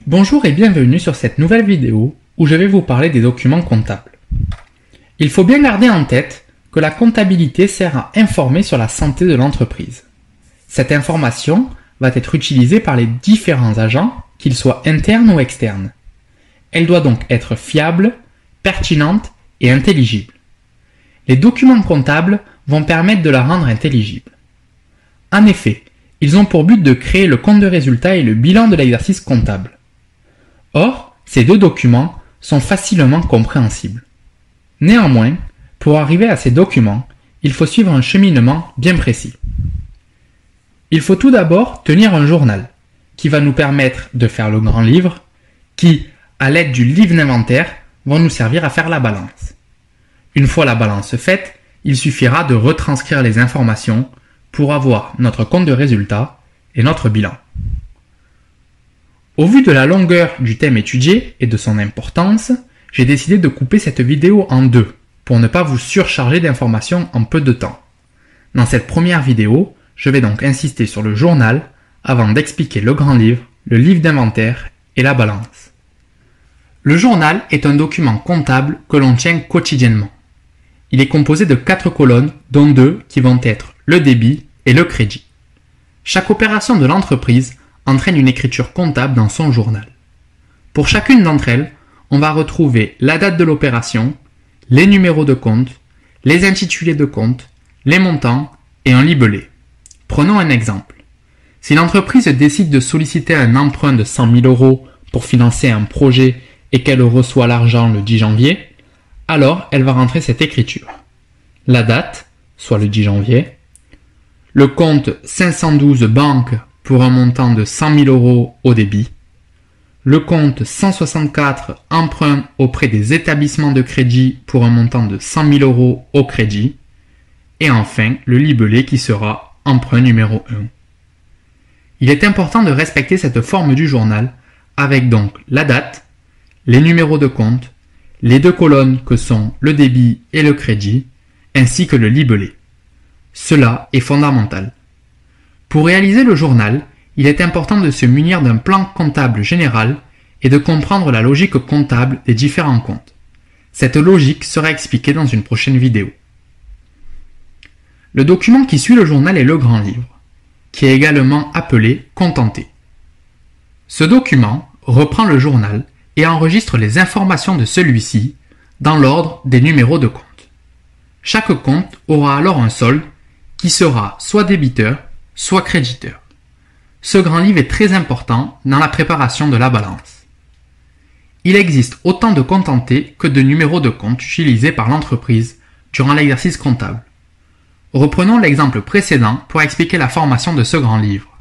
Bonjour et bienvenue sur cette nouvelle vidéo où je vais vous parler des documents comptables. Il faut bien garder en tête que la comptabilité sert à informer sur la santé de l'entreprise. Cette information va être utilisée par les différents agents, qu'ils soient internes ou externes. Elle doit donc être fiable, pertinente et intelligible. Les documents comptables vont permettre de la rendre intelligible. En effet, ils ont pour but de créer le compte de résultat et le bilan de l'exercice comptable. Or, ces deux documents sont facilement compréhensibles. Néanmoins, pour arriver à ces documents, il faut suivre un cheminement bien précis. Il faut tout d'abord tenir un journal, qui va nous permettre de faire le grand livre, qui, à l'aide du livre d'inventaire, vont nous servir à faire la balance. Une fois la balance faite, il suffira de retranscrire les informations pour avoir notre compte de résultat et notre bilan. Au vu de la longueur du thème étudié et de son importance, j'ai décidé de couper cette vidéo en deux, pour ne pas vous surcharger d'informations en peu de temps. Dans cette première vidéo, je vais donc insister sur le journal avant d'expliquer le grand livre, le livre d'inventaire et la balance. Le journal est un document comptable que l'on tient quotidiennement. Il est composé de 4 colonnes, dont 2 qui vont être le débit et le crédit. Chaque opération de l'entreprise entraîne une écriture comptable dans son journal. Pour chacune d'entre elles, on va retrouver la date de l'opération, les numéros de compte, les intitulés de compte, les montants et un libellé. Prenons un exemple. Si l'entreprise décide de solliciter un emprunt de 100 000 € pour financer un projet et qu'elle reçoit l'argent le 10 janvier, alors elle va rentrer cette écriture. La date, soit le 10 janvier, le compte 512 banque pour un montant de 100 000 € au débit, le compte 164 emprunt auprès des établissements de crédit pour un montant de 100 000 € au crédit, et enfin le libellé qui sera emprunt numéro 1. Il est important de respecter cette forme du journal avec donc la date, les numéros de compte, les 2 colonnes que sont le débit et le crédit, ainsi que le libellé. Cela est fondamental. Pour réaliser le journal, il est important de se munir d'un plan comptable général et de comprendre la logique comptable des différents comptes. Cette logique sera expliquée dans une prochaine vidéo. Le document qui suit le journal est le grand livre, qui est également appelé contenté. Ce document reprend le journal et enregistre les informations de celui-ci dans l'ordre des numéros de compte. Chaque compte aura alors un solde qui sera soit débiteur, soit créditeur. Ce grand livre est très important dans la préparation de la balance. Il existe autant de contentés que de numéros de compte utilisés par l'entreprise durant l'exercice comptable. Reprenons l'exemple précédent pour expliquer la formation de ce grand livre.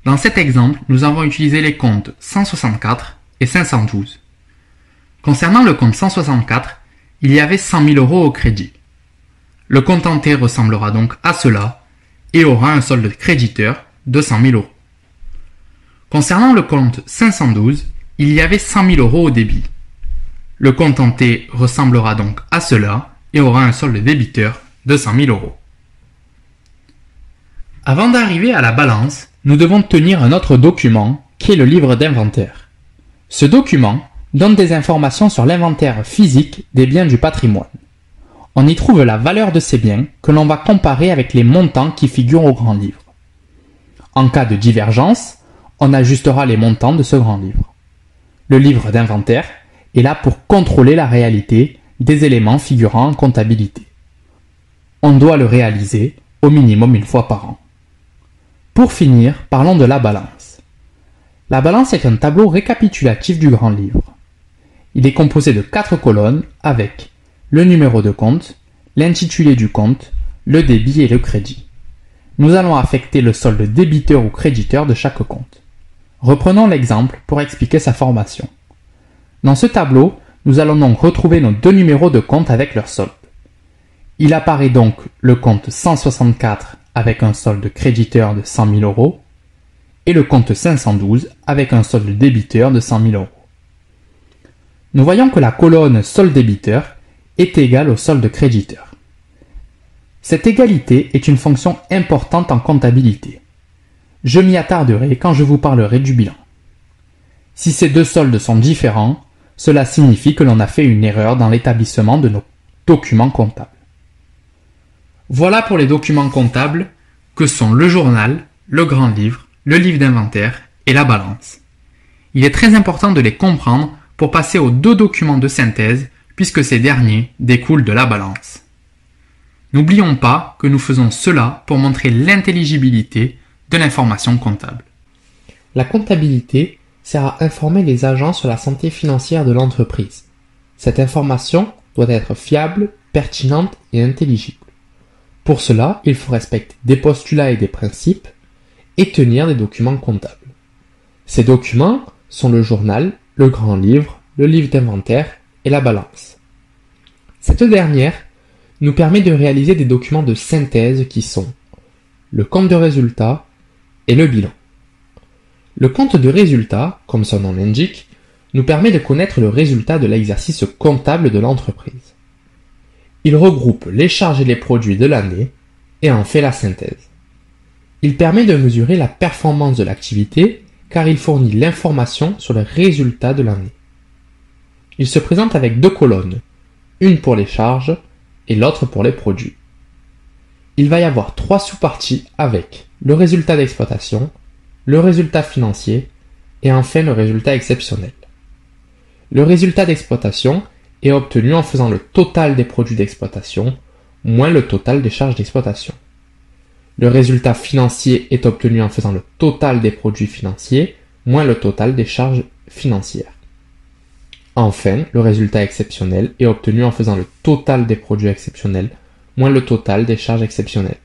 Dans cet exemple, nous avons utilisé les comptes 164 et 512. Concernant le compte 164, il y avait 100 000 € au crédit. Le contenté ressemblera donc à cela et aura un solde créditeur de 100 000 €. Concernant le compte 512, il y avait 100 000 € au débit. Le contenté ressemblera donc à cela et aura un solde débiteur de 100 000 €. Avant d'arriver à la balance, nous devons tenir un autre document qui est le livre d'inventaire. Ce document donne des informations sur l'inventaire physique des biens du patrimoine. On y trouve la valeur de ces biens que l'on va comparer avec les montants qui figurent au grand livre. En cas de divergence, on ajustera les montants de ce grand livre. Le livre d'inventaire est là pour contrôler la réalité des éléments figurant en comptabilité. On doit le réaliser au minimum une fois par an. Pour finir, parlons de la balance. La balance est un tableau récapitulatif du grand livre. Il est composé de 4 colonnes avec le numéro de compte, l'intitulé du compte, le débit et le crédit. Nous allons affecter le solde débiteur ou créditeur de chaque compte. Reprenons l'exemple pour expliquer sa formation. Dans ce tableau, nous allons donc retrouver nos 2 numéros de compte avec leur solde. Il apparaît donc le compte 164 avec un solde créditeur de 100 000 € et le compte 512 avec un solde débiteur de 100 000 €. Nous voyons que la colonne solde débiteur est égale au solde créditeur. Cette égalité est une fonction importante en comptabilité. Je m'y attarderai quand je vous parlerai du bilan. Si ces deux soldes sont différents, cela signifie que l'on a fait une erreur dans l'établissement de nos documents comptables. Voilà pour les documents comptables que sont le journal, le grand livre, le livre d'inventaire et la balance. Il est très important de les comprendre pour passer aux deux documents de synthèse puisque ces derniers découlent de la balance. N'oublions pas que nous faisons cela pour montrer l'intelligibilité de l'information comptable. La comptabilité sert à informer les agents sur la santé financière de l'entreprise. Cette information doit être fiable, pertinente et intelligible. Pour cela, il faut respecter des postulats et des principes et tenir des documents comptables. Ces documents sont le journal, le grand livre, le livre d'inventaire et la balance. Cette dernière nous permet de réaliser des documents de synthèse qui sont le compte de résultat et le bilan. Le compte de résultat, comme son nom l'indique, nous permet de connaître le résultat de l'exercice comptable de l'entreprise. Il regroupe les charges et les produits de l'année et en fait la synthèse. Il permet de mesurer la performance de l'activité car il fournit l'information sur le résultat de l'année. Il se présente avec deux colonnes, une pour les charges et l'autre pour les produits. Il va y avoir trois sous-parties avec le résultat d'exploitation, le résultat financier et enfin le résultat exceptionnel. Le résultat d'exploitation est obtenu en faisant le total des produits d'exploitation moins le total des charges d'exploitation. Le résultat financier est obtenu en faisant le total des produits financiers moins le total des charges financières. Enfin, le résultat exceptionnel est obtenu en faisant le total des produits exceptionnels moins le total des charges exceptionnelles.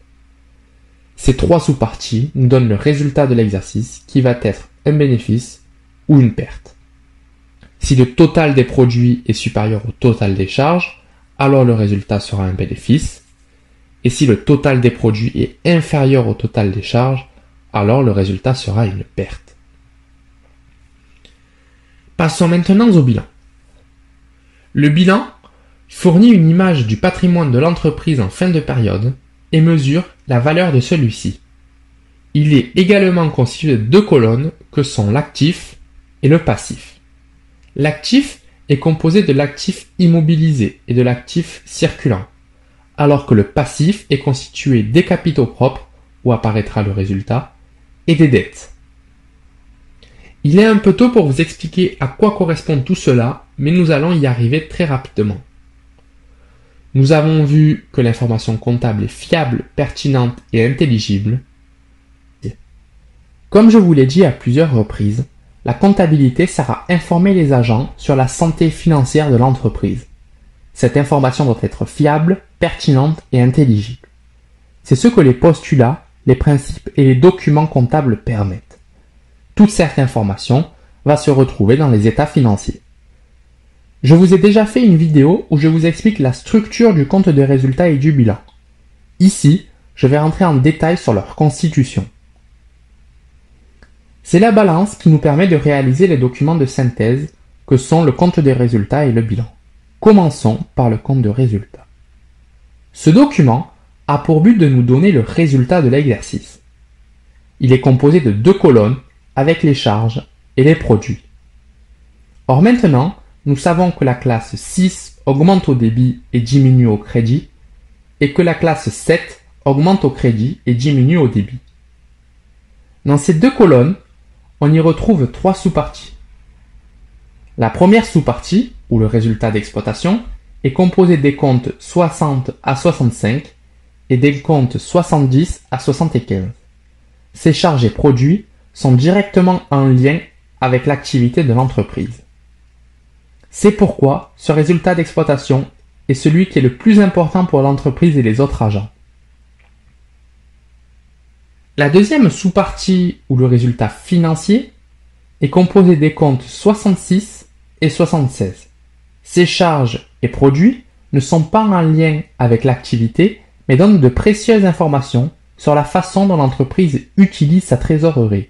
Ces trois sous-parties nous donnent le résultat de l'exercice qui va être un bénéfice ou une perte. Si le total des produits est supérieur au total des charges, alors le résultat sera un bénéfice. Et si le total des produits est inférieur au total des charges, alors le résultat sera une perte. Passons maintenant au bilan. Le bilan fournit une image du patrimoine de l'entreprise en fin de période et mesure la valeur de celui-ci. Il est également constitué de deux colonnes que sont l'actif et le passif. L'actif est composé de l'actif immobilisé et de l'actif circulant, alors que le passif est constitué des capitaux propres, où apparaîtra le résultat, et des dettes. Il est un peu tôt pour vous expliquer à quoi correspond tout cela, mais nous allons y arriver très rapidement. Nous avons vu que l'information comptable est fiable, pertinente et intelligible. Comme je vous l'ai dit à plusieurs reprises, la comptabilité sert à informer les agents sur la santé financière de l'entreprise. Cette information doit être fiable, pertinente et intelligible. C'est ce que les postulats, les principes et les documents comptables permettent. Toute cette information va se retrouver dans les états financiers. Je vous ai déjà fait une vidéo où je vous explique la structure du compte de résultat et du bilan. Ici, je vais rentrer en détail sur leur constitution. C'est la balance qui nous permet de réaliser les documents de synthèse que sont le compte des résultats et le bilan. Commençons par le compte de résultat. Ce document a pour but de nous donner le résultat de l'exercice. Il est composé de deux colonnes avec les charges et les produits. Or maintenant, nous savons que la classe 6 augmente au débit et diminue au crédit, et que la classe 7 augmente au crédit et diminue au débit. Dans ces deux colonnes, on y retrouve trois sous-parties. La première sous-partie, ou le résultat d'exploitation, est composée des comptes 60 à 65 et des comptes 70 à 75. Ces charges et produits sont directement en lien avec l'activité de l'entreprise. C'est pourquoi ce résultat d'exploitation est celui qui est le plus important pour l'entreprise et les autres agents. La deuxième sous-partie, ou le résultat financier, est composé des comptes 66 et 76. Ces charges et produits ne sont pas en lien avec l'activité, mais donnent de précieuses informations sur la façon dont l'entreprise utilise sa trésorerie.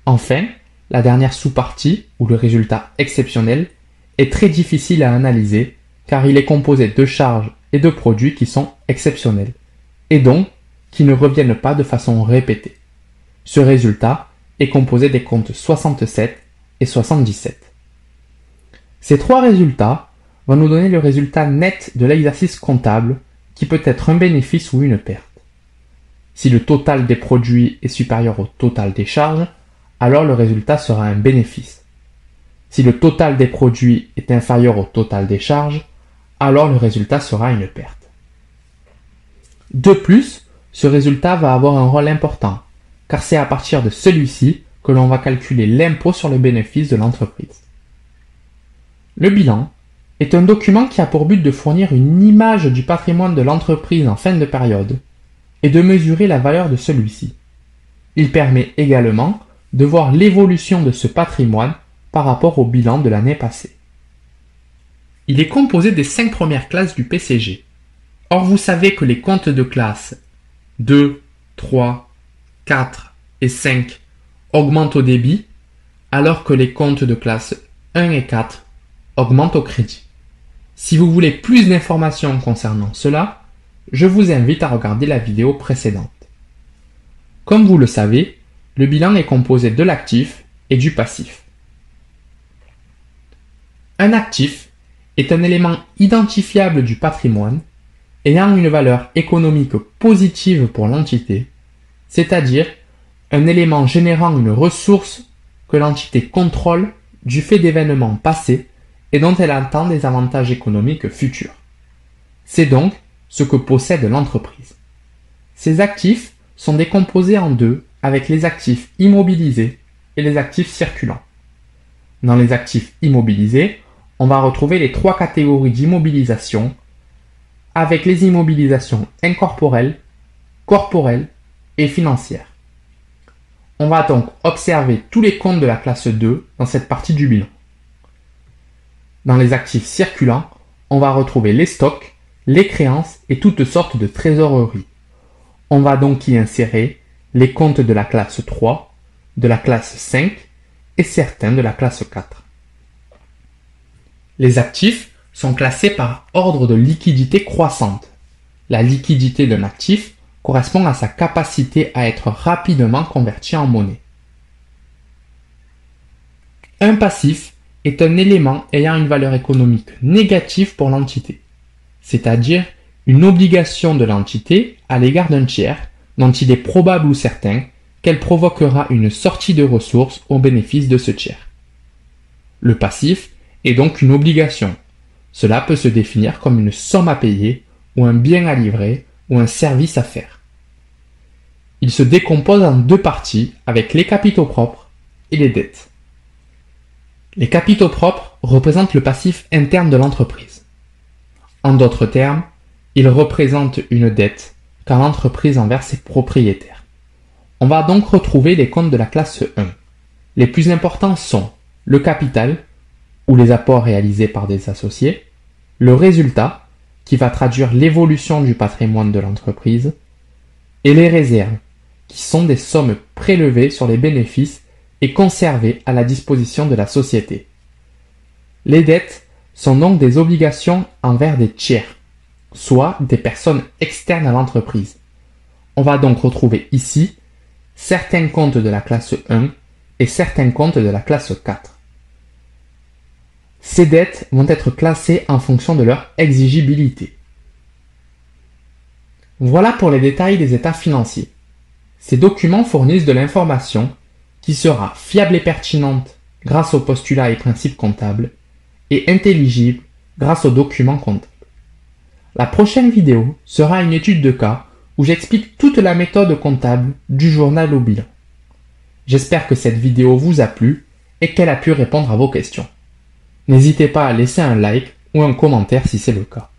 Enfin, la dernière sous-partie, ou le résultat exceptionnel, est très difficile à analyser car il est composé de charges et de produits qui sont exceptionnels, et donc qui ne reviennent pas de façon répétée. Ce résultat est composé des comptes 67 et 77. Ces trois résultats vont nous donner le résultat net de l'exercice comptable qui peut être un bénéfice ou une perte. Si le total des produits est supérieur au total des charges, alors le résultat sera un bénéfice. Si le total des produits est inférieur au total des charges, alors le résultat sera une perte. De plus, ce résultat va avoir un rôle important, car c'est à partir de celui-ci que l'on va calculer l'impôt sur le bénéfice de l'entreprise. Le bilan est un document qui a pour but de fournir une image du patrimoine de l'entreprise en fin de période et de mesurer la valeur de celui-ci. Il permet également de voir l'évolution de ce patrimoine par rapport au bilan de l'année passée. Il est composé des 5 premières classes du PCG. Or, vous savez que les comptes de classe 2, 3, 4 et 5 augmentent au débit, alors que les comptes de classe 1 et 4 augmentent au crédit. Si vous voulez plus d'informations concernant cela, je vous invite à regarder la vidéo précédente. Comme vous le savez, le bilan est composé de l'actif et du passif. Un actif est un élément identifiable du patrimoine ayant une valeur économique positive pour l'entité, c'est-à-dire un élément générant une ressource que l'entité contrôle du fait d'événements passés et dont elle attend des avantages économiques futurs. C'est donc ce que possède l'entreprise. Ces actifs sont décomposés en deux avec les actifs immobilisés et les actifs circulants. Dans les actifs immobilisés, on va retrouver les trois catégories d'immobilisation avec les immobilisations incorporelles, corporelles et financières. On va donc observer tous les comptes de la classe 2 dans cette partie du bilan. Dans les actifs circulants, on va retrouver les stocks, les créances et toutes sortes de trésoreries. On va donc y insérer les comptes de la classe 3, de la classe 5 et certains de la classe 4. Les actifs sont classés par ordre de liquidité croissante. La liquidité d'un actif correspond à sa capacité à être rapidement converti en monnaie. Un passif est un élément ayant une valeur économique négative pour l'entité, c'est-à-dire une obligation de l'entité à l'égard d'un tiers dont il est probable ou certain qu'elle provoquera une sortie de ressources au bénéfice de ce tiers. Le passif est donc une obligation. Cela peut se définir comme une somme à payer, ou un bien à livrer, ou un service à faire. Il se décompose en deux parties avec les capitaux propres et les dettes. Les capitaux propres représentent le passif interne de l'entreprise. En d'autres termes, ils représentent une dette qu'a l'entreprise envers ses propriétaires. On va donc retrouver les comptes de la classe 1. Les plus importants sont le capital, ou les apports réalisés par des associés, le résultat, qui va traduire l'évolution du patrimoine de l'entreprise, et les réserves, qui sont des sommes prélevées sur les bénéfices et conservées à la disposition de la société. Les dettes sont donc des obligations envers des tiers, soit des personnes externes à l'entreprise. On va donc retrouver ici certains comptes de la classe 1 et certains comptes de la classe 4. Ces dettes vont être classées en fonction de leur exigibilité. Voilà pour les détails des états financiers. Ces documents fournissent de l'information qui sera fiable et pertinente grâce aux postulats et principes comptables et intelligible grâce aux documents comptables. La prochaine vidéo sera une étude de cas où j'explique toute la méthode comptable du journal au bilan. J'espère que cette vidéo vous a plu et qu'elle a pu répondre à vos questions. N'hésitez pas à laisser un like ou un commentaire si c'est le cas.